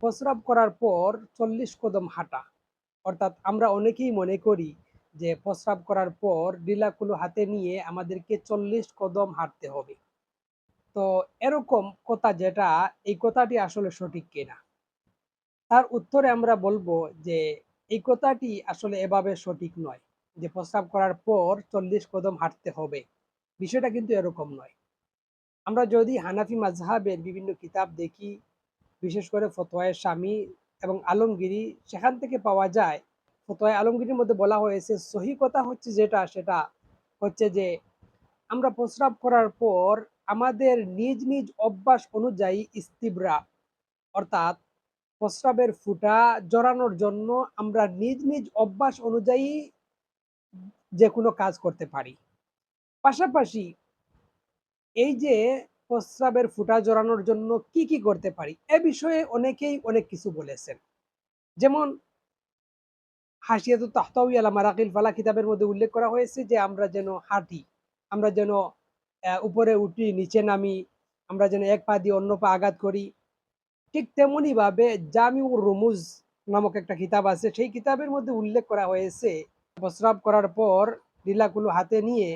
প্রস্রাব করার পর ৪০ কদম হাঁটা। অর্থাৎ আমরা অনেকেই মনে করি যে প্রস্রাব করার পর ডিলাকুলু হাতে নিয়ে আমাদেরকে ৪০ কদম হাঁটতে হবে। তো এরকম কথা যেটা, এই কথাটি আসলে সঠিক কিনা? তার উত্তরে আমরা বলব যে এই কথাটি আসলে এভাবে সঠিক নয়। যে প্রস্রাব করার পর ৪০ কদম হাঁটতে হবে। বিষয়টা কিন্তু এরকম নয়। আমরা যদি হানাফি মাযহাবের বিভিন্ন কিতাব দেখি, বিশেষ করে ফতোয়ায়ে শামী এবং আলমগিরি, সেখান থেকে পাওয়া যায়, ফতোয়ায়ে আলমগিরির মধ্যে বলা হয়েছে সহিহ কথা হচ্ছে যেটা, সেটা হচ্ছে যে আমরা প্রস্রাব করার পর আমাদের নিজ নিজ অভ্যাস অনুযায়ী ইস্তিবরা, অর্থাৎ প্রস্রাবের ফুটা জড়ানোর জন্য আমরা নিজ নিজ অভ্যাস অনুযায়ী যে কোনো কাজ করতে পারি। পাশাপাশি এই যে প্রস্রাবের ফুটা জড়ানোর জন্য কি কি করতে পারি, এ বিষয়ে অনেকেই অনেক কিছু বলেছেন। যেমন হাসিয়াতুত তাহতাউই আলা মারাকিল ফালাহ কিতাবের মধ্যে উল্লেখ করা হয়েছে যে আমরা যেন হাঁটি, আমরা যেন উপরে উঠি, নিচে নামি, আমরা যেন এক পা দিয়ে অন্য পা আঘাত করি। ঠিক তেমনিভাবে জামিউর রুমুজ নামক একটা কিতাব আছে। সেই কিতাবের মধ্যে উল্লেখ করা হয়েছে প্রস্রাব করার পর লীলাগুলো হাতে নিয়ে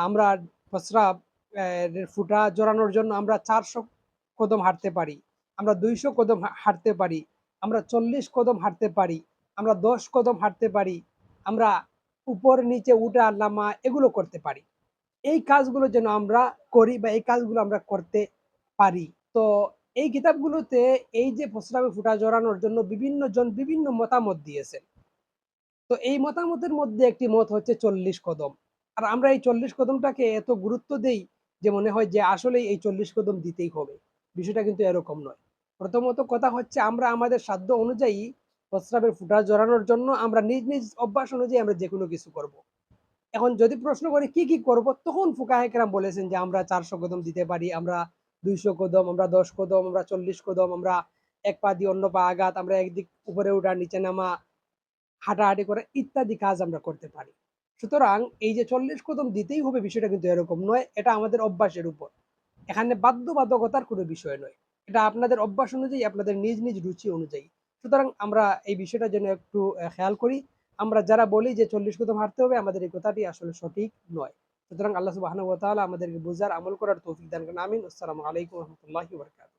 আমরা প্রস্রাব এর ফুটা জড়ানোর জন্য আমরা ৪০০ কদম হাঁটতে পারি। আমরা ২০০ কদম হাঁটতে পারি। আমরা ৪০ কদম হাঁটতে পারি। আমরা ১০ কদম হাঁটতে পারি। আমরা উপর নিচে উঠা নামা এগুলো করতে পারি। এই কাজগুলো যেন আমরা করি বা এই কাজগুলো আমরা করতে পারি। তো এই কিতাবগুলোতে এই যে প্রস্রাবে ফুটা জড়ানোর জন্য বিভিন্ন জন বিভিন্ন মতামত দিয়েছেন। তো এই মতামতের মধ্যে একটি মত হচ্ছে ৪০ কদম। আর আমরা এই ৪০ কদমটাকে এত গুরুত্ব দেই যে মনে হয় যে আসলেই এই ৪০ কদম দিতেই হবে। বিষয়টা কিন্তু এরকম নয়। প্রথমত কথা হচ্ছে আমরা আমাদের সাধ্য অনুযায়ী প্রস্রাবের ফুটা জড়ানোর জন্য আমরা নিজ নিজ অভ্যাস অনুযায়ী আমরা যেকোনো কিছু করব। এখন যদি প্রশ্ন করি কি কি করব, তখন ফুকাহে কেরাম বলেছেন যে আমরা ৪০০ কদম দিতে পারি, আমরা ২০০ কদম, আমরা ১০ কদম, আমরা ৪০ কদম, আমরা এক পা দিয়ে অন্য পা আঘাত, আমরা একদিক উপরে উঠা নিচে নামা, হাঁটাহাঁটি করা ইত্যাদি কাজ আমরা করতে পারি। সুতরাং এই যে ৪০ কদম দিতেই হবে বিষয়টা কিন্তু এরকম নয়। এটা আমাদের অভ্যাসের উপর। এখানে বাধ্যবাধকতার কোনো বিষয় নয়। এটা আপনাদের অভ্যাস অনুযায়ী, আপনাদের নিজ নিজ রুচি অনুযায়ী। সুতরাং আমরা এই বিষয়টা যেন একটু খেয়াল করি। আমরা যারা বলি যে ৪০ কদম হাঁটতে হবে, আমাদের এই কথাটি আসলে সঠিক নয়। সুতরাং আল্লাহ সুবহানাহু ওয়া তাআলা আমাদেরকে বুঝার, আমল করার তৌফিক দান করেন। আমিন। আসসালামু আলাইকুম ওয়া রাহমাতুল্লাহি ওয়া বারাকাতুহু।